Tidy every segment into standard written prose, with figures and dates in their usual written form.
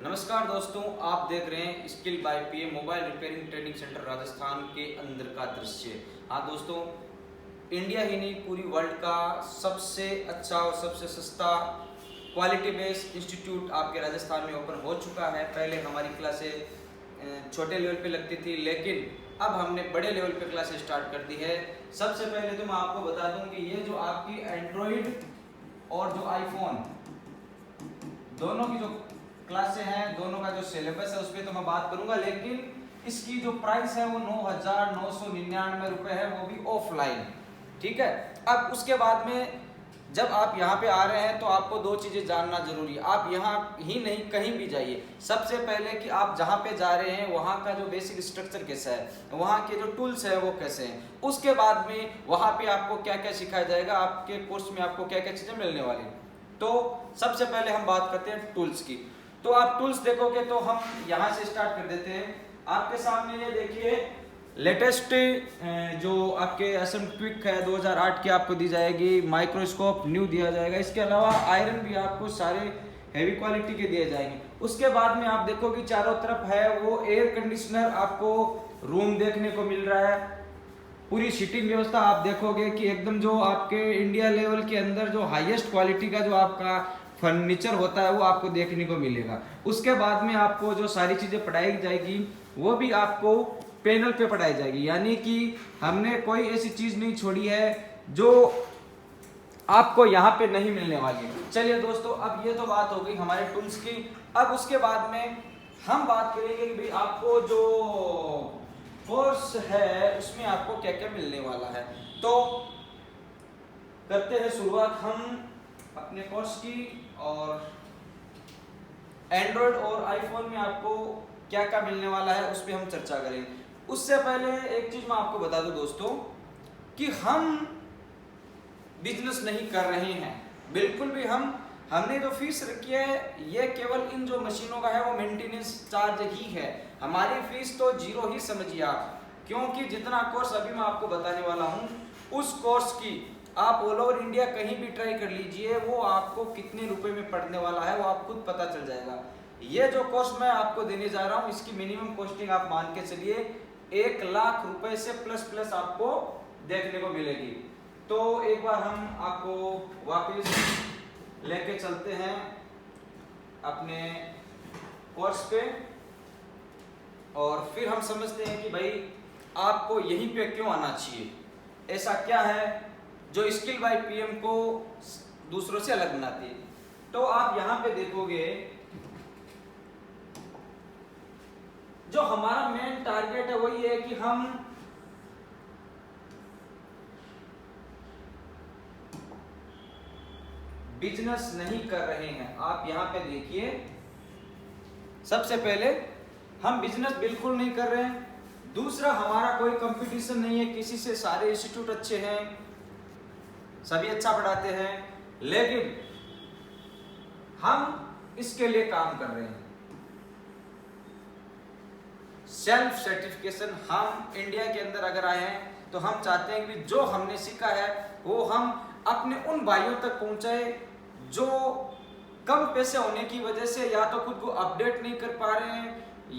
नमस्कार दोस्तों, आप देख रहे हैं skill by PM mobile repairing training centre Rajasthan के अंदर का दृश्य। हाँ दोस्तों, इंडिया ही नहीं पूरी वर्ल्ड का सबसे अच्छा और सबसे सस्ता क्वालिटी बेस्ड इंस्टीट्यूट आपके राजस्थान में ओपन हो चुका है। पहले हमारी क्लासें छोटे लेवल पे लगती थी, लेकिन अब हमने बड़े लेवल पे क्लासेस स्टार्ट कर दी है। सबसे पहले तो मैं आपको बता दूं कि ये जो आपकी एंड्रॉइड और जो आईफोन दोनों की जो क्लासें हैं, दोनों का जो सिलेबस है उस पर तो मैं बात करूंगा, लेकिन इसकी जो प्राइस है वो 9,999 रुपये है, वो भी ऑफलाइन। ठीक है। अब उसके बाद में जब आप यहाँ पे आ रहे हैं तो आपको दो चीज़ें जानना जरूरी है। आप यहाँ ही नहीं कहीं भी जाइए, सबसे पहले कि आप जहाँ पे जा रहे हैं वहाँ का जो बेसिक स्ट्रक्चर कैसा है, वहाँ के जो टूल्स है वो कैसे हैं। उसके बाद में वहाँ पे आपको क्या क्या सिखाया जाएगा, आपके कोर्स में आपको क्या क्या चीज़ें मिलने वाली। तो सबसे पहले हम बात करते हैं टूल्स की। तो आप टूल्स देखोगे तो हम यहाँ से स्टार्ट कर देते हैं। आपके सामने ये देखिए लेटेस्ट जो आपके एसएम क्विक है 2008 की आपको दी जाएगी, माइक्रोस्कोप न्यू दिया जाएगा। इसके अलावा आयरन भी आपको सारे हैवी क्वालिटी के दिए जाएंगे। उसके बाद में आप देखोगे चारों तरफ है वो एयर कंडीशनर, आपको रूम देखने को मिल रहा है। पूरी सीटिंग व्यवस्था आप देखोगे कि एकदम जो आपके इंडिया लेवल के अंदर जो हाईएस्ट क्वालिटी का जो आपका फर्नीचर होता है वो आपको देखने को मिलेगा। उसके बाद में आपको जो सारी चीज़ें पढ़ाई जाएगी वो भी आपको पैनल पे पढ़ाई जाएगी, यानी कि हमने कोई ऐसी चीज़ नहीं छोड़ी है जो आपको यहाँ पे नहीं मिलने वाली। चलिए दोस्तों, अब ये तो बात हो गई हमारे टूल्स की। अब उसके बाद में हम बात करेंगे कि भाई आपको जो कोर्स है उसमें आपको क्या क्या मिलने वाला है। तो करते हैं शुरुआत हम अपने कोर्स की, और एंड्रॉयड और आईफोन में आपको क्या क्या मिलने वाला है उस पर हम चर्चा करेंगे। उससे पहले एक चीज मैं आपको बता दूं दोस्तों कि हम बिजनेस नहीं कर रहे हैं, बिल्कुल भी। हमने जो फीस रखी है ये केवल इन जो मशीनों का है वो मेंटेनेंस चार्ज ही है। हमारी फीस तो जीरो ही समझिए आप, क्योंकि जितना कोर्स अभी मैं आपको बताने वाला हूँ उस कोर्स की आप ऑल ओवर इंडिया कहीं भी ट्राई कर लीजिए, वो आपको कितने रुपए में पड़ने वाला है वो आप खुद पता चल जाएगा। ये जो कोर्स मैं आपको देने जा रहा हूँ इसकी मिनिमम कॉस्टिंग आप मान के चलिए 1,00,000 रुपए से प्लस आपको देखने को मिलेगी। तो एक बार हम आपको वापस लेके चलते हैं अपने कोर्स पे, और फिर हम समझते हैं कि भाई आपको यहीं पे क्यों आना चाहिए, ऐसा क्या है जो स्किल बाय पीएम को दूसरों से अलग बनाती है। तो आप यहां पे देखोगे जो हमारा मेन टारगेट है वही है कि हम बिजनेस नहीं कर रहे हैं। आप यहां पे देखिए, सबसे पहले हम बिजनेस बिल्कुल नहीं कर रहे हैं। दूसरा, हमारा कोई कंपटीशन नहीं है किसी से, सारे इंस्टीट्यूट अच्छे हैं, सभी अच्छा पढ़ाते हैं, लेकिन हम इसके लिए काम कर रहे हैं सेल्फ सर्टिफिकेशन। हम इंडिया के अंदर अगर आए हैं तो हम चाहते हैं कि जो हमने सीखा है वो हम अपने उन भाइयों तक पहुंचाए जो कम पैसे होने की वजह से या तो खुद को अपडेट नहीं कर पा रहे हैं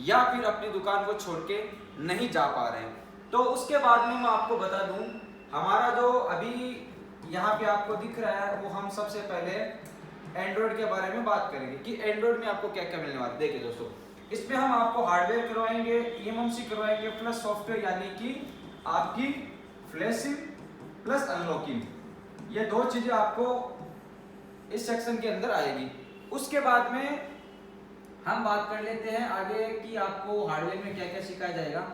या फिर अपनी दुकान को छोड़ के नहीं जा पा रहे हैं। तो उसके बाद में मैं आपको बता दूं, हमारा जो अभी यहाँ पे आपको दिख रहा है वो हम सबसे पहले एंड्रॉयड के बारे में बात करेंगे कि एंड्रॉयड में आपको क्या क्या मिलने वाला है। देखिए दोस्तों, इसमें हम आपको हार्डवेयर करवाएंगे, एमएमसी करवाएंगे, प्लस सॉफ्टवेयर यानी कि आपकी फ्लैशिंग प्लस अनलॉकिंग, ये दो चीजें आपको इस सेक्शन के अंदर आएगी। उसके बाद में हम बात कर लेते हैं आगे कि आपको हार्डवेयर में क्या क्या सिखाया जाएगा।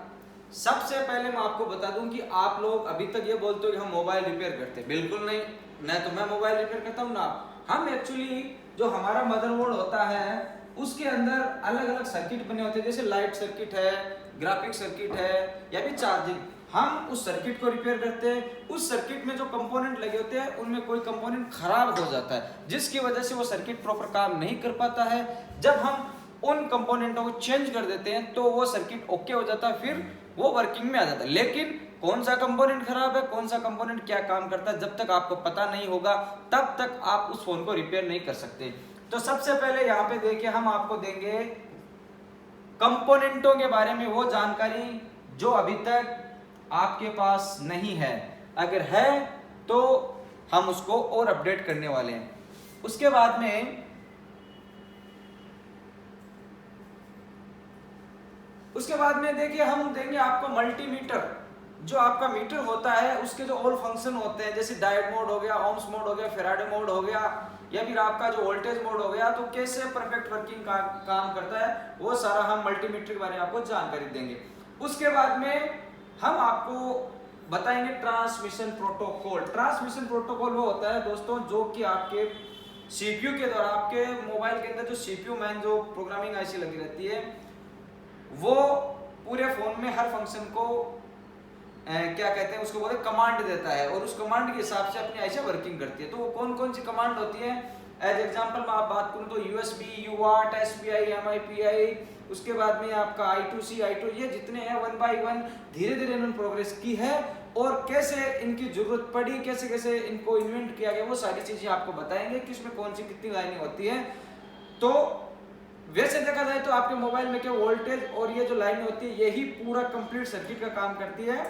सबसे पहले मैं आपको बता दूं कि आप लोग अभी तक ये बोलते हो कि हम मोबाइल रिपेयर करते हैं, बिल्कुल नहीं। न तो मैं मोबाइल रिपेयर करता हूँ ना हम एक्चुअली जो हमारा मदरबोर्ड होता है उसके अंदर अलग अलग सर्किट बने होते हैं, जैसे लाइट सर्किट है, ग्राफिक सर्किट है या फिर चार्जिंग। हम उस सर्किट को रिपेयर करते हैं। उस सर्किट में जो कंपोनेंट लगे होते हैं उनमें कोई कंपोनेंट खराब हो जाता है जिसकी वजह से वो सर्किट प्रॉपर काम नहीं कर पाता है। जब हम उन कंपोनेंटों को चेंज कर देते हैं तो वो सर्किट ओके हो जाता है, फिर वो वर्किंग में आ जाता है। लेकिन कौन सा कंपोनेंट खराब है, कौन सा कंपोनेंट क्या काम करता है, जब तक आपको पता नहीं होगा तब तक आप उस फोन को रिपेयर नहीं कर सकते। तो सबसे पहले यहाँ पे देखिए हम आपको देंगे कंपोनेंटों के बारे में वो जानकारी जो अभी तक आपके पास नहीं है, अगर है तो हम उसको और अपडेट करने वाले हैं। उसके बाद में देखिए हम देंगे आपको मल्टीमीटर। जो आपका मीटर होता है उसके जो ऑल फंक्शन होते हैं, जैसे डायोड मोड हो गया, ओम्स मोड हो गया, फैराडे मोड हो गया, या फिर आपका जो वोल्टेज मोड हो गया, तो कैसे परफेक्ट वर्किंग का काम करता है वो सारा हम मल्टीमीटर के बारे में आपको जानकारी देंगे। उसके बाद में हम आपको बताएंगे ट्रांसमिशन प्रोटोकॉल। ट्रांसमिशन प्रोटोकॉल वो होता है दोस्तों जो कि आपके सीपीयू के द्वारा, आपके मोबाइल के अंदर जो सीपीयू मैन जो प्रोग्रामिंग आईसी लगी रहती है वो पूरे फोन में हर फंक्शन को क्या कहते हैं उसको बोलते हैं कमांड देता है, और उस कमांड के हिसाब से अपनी आईसी वर्किंग करती है। तो वो कौन कौन सी कमांड होती है, एज एग्जांपल मैं आप बात करूं तो यूएसबी, यूआर्ट, एसपीआई, एमआईपीआई, उसके बाद में आपका I2C, I2, ये जितने हैं वन बाय वन धीरे धीरे इन्होंने प्रोग्रेस की है, और कैसे इनकी जरूरत पड़ी, कैसे कैसे इनको इन्वेंट किया गया, वो सारी चीजें आपको बताएंगे कि इसमें कौन सी कितनी लाइनें होती है। तो वैसे देखा जाए तो आपके मोबाइल में क्या वोल्टेज और ये जो लाइन होती है यही पूरा कंप्लीट सर्किट का काम करती है।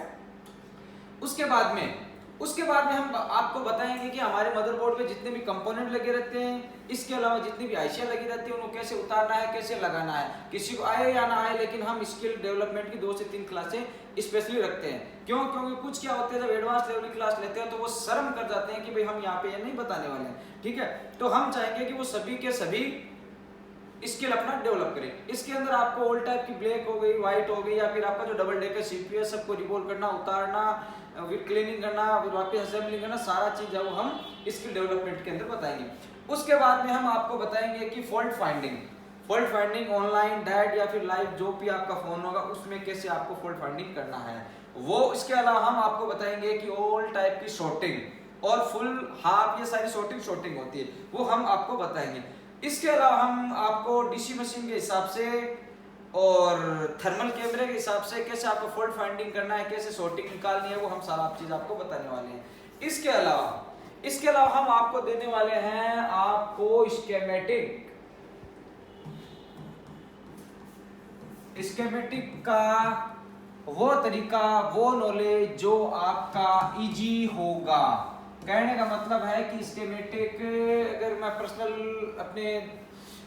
उसके बाद में हम आपको बताएंगे कि हमारे मदरबोर्ड पे जितने भी कंपोनेंट लगे रहते हैं, इसके अलावा जितनी भी आईसियां लगी रहती है उनको कैसे उतारना है, कैसे लगाना है, किसी को आए या ना आए, लेकिन हम स्किल डेवलपमेंट की 2 से 3 क्लासें स्पेशली रखते हैं। क्यों? क्योंकि कुछ क्या होते हैं जब एडवांस लेवल की क्लास लेते हैं तो वो शर्म कर जाते हैं कि भाई हम यहाँ पे ये नहीं बताने वाले हैं, ठीक है। तो हम चाहेंगे कि वो सभी के सभी स्किल अपना डेवलप करें। इसके अंदर आपको ओल्ड टाइप की ब्लैक हो गई, व्हाइट हो गई, या फिर आपका जो डबल डेकर सीपीयू है सबको रिवॉल्व करना, उतारना, फिर क्लीनिंग करना, फिर वापस असेंबलिंग करना, सारा चीज है वो हम स्किल डेवलपमेंट के अंदर बताएंगे। उसके बाद में हम आपको बताएंगे कि फॉल्ट फाइंडिंग ऑनलाइन, डैट या फिर लाइव जो भी आपका फोन होगा उसमें कैसे आपको फॉल्ट फाइंडिंग करना है वो। इसके अलावा हम आपको बताएंगे कि ऑल टाइप की शॉर्टिंग और फुल हाफ, ये सारी शॉर्टिंग होती है वो हम आपको बताएंगे। इसके अलावा हम आपको डीसी मशीन के हिसाब से और थर्मल कैमरे के हिसाब से कैसे आपको फॉल्ट फाइंडिंग करना है, कैसे शॉर्टिंग निकालनी है, वो हम सारा चीज आपको बताने वाले हैं। इसके अलावा हम आपको देने वाले हैं आपको स्कीमेटिक का वो तरीका, वो नॉलेज जो आपका इजी होगा। कहने का मतलब है कि स्कीमेटिक, अगर मैं पर्सनल अपने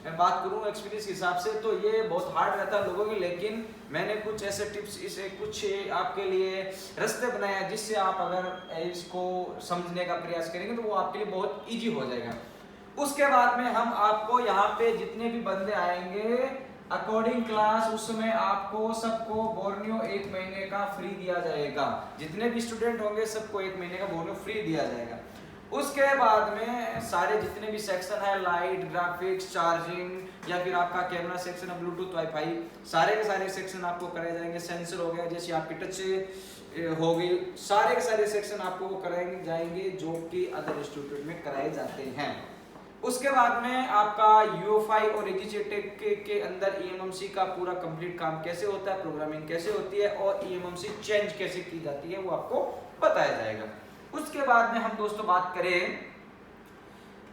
बात करूं एक्सपीरियंस के हिसाब से तो ये बहुत हार्ड रहता है लोगों के, लेकिन मैंने कुछ ऐसे टिप्स, इसे कुछ आपके लिए रास्ते बनाए जिससे आप अगर इसको समझने का प्रयास करेंगे तो वो आपके लिए बहुत इजी हो जाएगा। उसके बाद में हम आपको यहाँ पे जितने भी बंदे आएंगे अकॉर्डिंग क्लास, उसमें आपको सबको बोर्नियो 1 महीने का फ्री दिया जाएगा। जितने भी स्टूडेंट होंगे सबको 1 महीने का बोर्नियो फ्री दिया जाएगा। उसके बाद में सारे जितने भी सेक्शन है, लाइट, ग्राफिक्स, चार्जिंग, या फिर आपका कैमरा सेक्शन है, ब्लूटूथ, वाईफाई, सारे के सारे सेक्शन आपको कराए जाएंगे। सेंसर हो गया, जैसे आपकी टच हो गई, सारे के सारे सेक्शन आपको कराए जाएंगे जो कि अदर इंस्टीट्यूट में कराए जाते हैं। उसके बाद में आपका यूएफआई और एजीटेक के अंदर ईएमएमसी का पूरा कंप्लीट काम कैसे होता है, प्रोग्रामिंग कैसे होती है और ईएमएमसी चेंज कैसे की जाती है वो आपको बताया जाएगा। उसके बाद में हम दोस्तों बात करें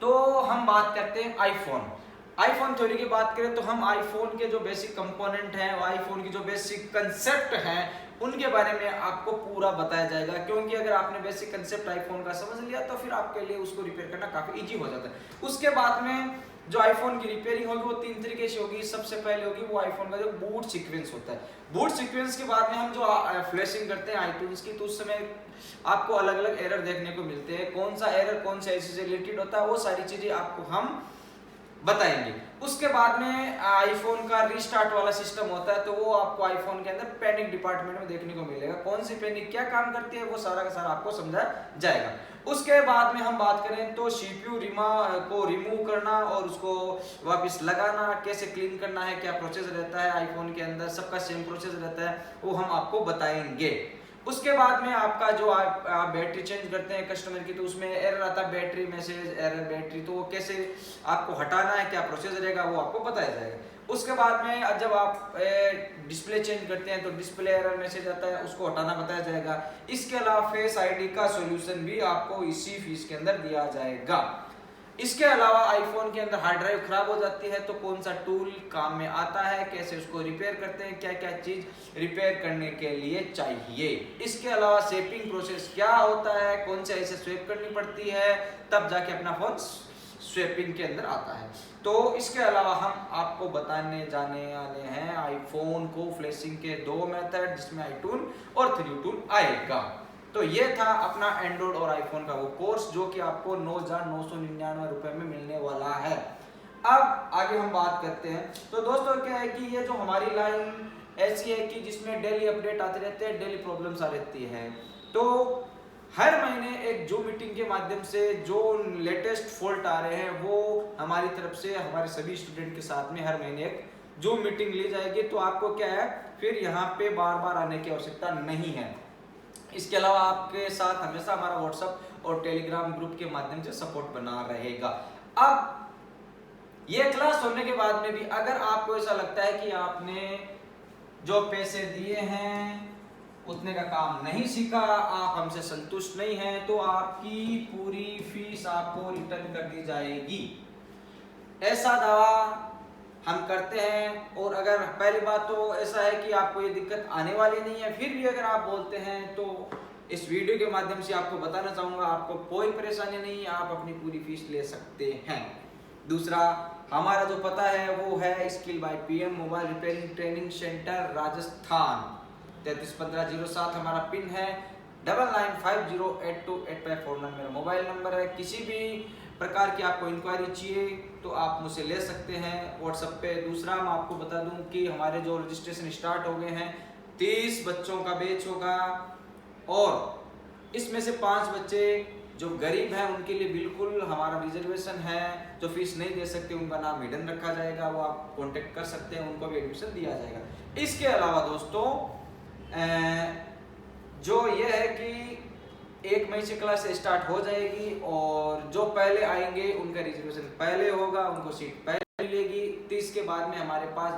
तो हम बात करते हैं आईफोन थ्योरी की बात करें तो हम आईफोन के जो बेसिक कंपोनेंट हैं, आईफोन की जो बेसिक कंसेप्ट हैं, उनके बारे में आपको पूरा बताया जाएगा। क्योंकि अगर आपने बेसिक कंसेप्ट आईफोन का समझ लिया तो फिर आपके लिए उसको रिपेयर करना काफी इजी हो जाता है। उसके बाद में जो आईफोन की रिपेयरिंग होगी वो 3 तरीके से होगी। सबसे पहले होगी वो आईफोन का जो बूट सीक्वेंस होता है। बूट सीक्वेंस के बाद में हम जो फ्लैशिंग करते हैं आईट्यून्स की, तो उस समय आपको अलग अलग एरर देखने को मिलते हैं। कौन सा एरर कौन सा ऐसे से रिलेटेड होता है वो सारी चीजें आपको हम बताएंगे। उसके बाद में आईफोन का रीस्टार्ट वाला सिस्टम होता है, तो वो आपको आईफोन के अंदर पैनिक डिपार्टमेंट में देखने को मिलेगा। कौन सी पैनिक क्या काम करती है वो सारा का सारा आपको समझाया जाएगा। उसके बाद में हम बात करें तो सीपीयू को रिमूव करना और उसको वापस लगाना, कैसे क्लीन करना है, क्या प्रोसेस रहता है आईफोन के अंदर, सबका सेम प्रोसेस रहता है, वो हम आपको बताएंगे। उसके बाद में आपका जो आप बैटरी चेंज करते हैं कस्टमर की, तो उसमें एरर आता है बैटरी मैसेज, एरर बैटरी, तो वो कैसे आपको हटाना है, क्या प्रोसेस रहेगा वो आपको बताया जाएगा। उसके बाद में जब आप डिस्प्ले चेंज करते हैं तो डिस्प्ले एरर मैसेज आता है, उसको हटाना बताया जाएगा। इसके अलावा फेस आईडी का सॉल्यूशन भी आपको इसी फीस के अंदर दिया जाएगा। इसके अलावा आईफोन के अंदर हार्ड ड्राइव खराब हो जाती है तो कौन सा टूल काम में आता है, कैसे उसको रिपेयर करते हैं, क्या क्या चीज रिपेयर करने के लिए चाहिए। इसके अलावा स्वेपिंग प्रोसेस क्या होता है, कौन से ऐसे स्वेप करनी पड़ती है तब जाके अपना फोन स्वेपिंग के अंदर आता है। तो इसके अलावा हम आपको बताने जाने वाले हैं आईफोन को फ्लैशिंग के दो मेथड, जिसमें आईटून और 3टून आएगा। तो ये था अपना एंड्रॉइड और आईफोन का वो कोर्स जो कि आपको 9,999 रुपए में मिलने वाला है। अब आगे हम बात करते हैं। तो दोस्तों क्या है कि ये जो हमारी लाइन ऐसी है कि जिसमें डेली अपडेट आते रहते हैं, डेली प्रॉब्लम्स आ रहती है। तो हर महीने एक जूम मीटिंग के माध्यम से जो लेटेस्ट फॉल्ट आ रहे हैं वो हमारी तरफ से हमारे सभी स्टूडेंट के साथ में हर महीने एक जूम मीटिंग ली जाएगी। तो आपको क्या है फिर यहाँ पे बार बार आने की आवश्यकता नहीं है। इसके अलावा आपके साथ हमेशा हमारा व्हाट्सएप और टेलीग्राम ग्रुप के माध्यम से सपोर्ट बना रहेगा। अब ये क्लास होने के बाद में भी अगर आपको ऐसा लगता है कि आपने जो पैसे दिए हैं उतने का काम नहीं सीखा, आप हमसे संतुष्ट नहीं हैं, तो आपकी पूरी फीस आपको रिटर्न कर दी जाएगी, ऐसा दावा हम करते हैं। और अगर पहली बात तो ऐसा है कि आपको ये दिक्कत आने वाली नहीं है, फिर भी अगर आप बोलते हैं तो इस वीडियो के माध्यम से आपको बताना चाहूँगा आपको कोई परेशानी नहीं है, आप अपनी पूरी फीस ले सकते हैं। दूसरा, हमारा जो पता है वो है skill by PM mobile repairing training centre Rajasthan 331507 हमारा पिन है, 9950828549 मेरा मोबाइल नंबर है। किसी भी प्रकार की आपको इंक्वायरी चाहिए तो आप मुझसे ले सकते हैं व्हाट्सएप पे। दूसरा मैं आपको बता दूं कि हमारे जो रजिस्ट्रेशन स्टार्ट हो गए हैं, 30 बच्चों का बैच होगा और इसमें से 5 बच्चे जो गरीब हैं उनके लिए बिल्कुल हमारा रिजर्वेशन है। जो फीस नहीं दे सकते उनका नाम हिडन रखा जाएगा, वो आप कॉन्टेक्ट कर सकते हैं, उनको भी एडमिशन दिया जाएगा। इसके अलावा दोस्तों जो ये है कि 1 मई से क्लास स्टार्ट हो जाएगी और जो पहले आएंगे उनका रिजर्वेशन पहले होगा, उनको सीट पहले मिलेगी। 30 के बाद में हमारे पास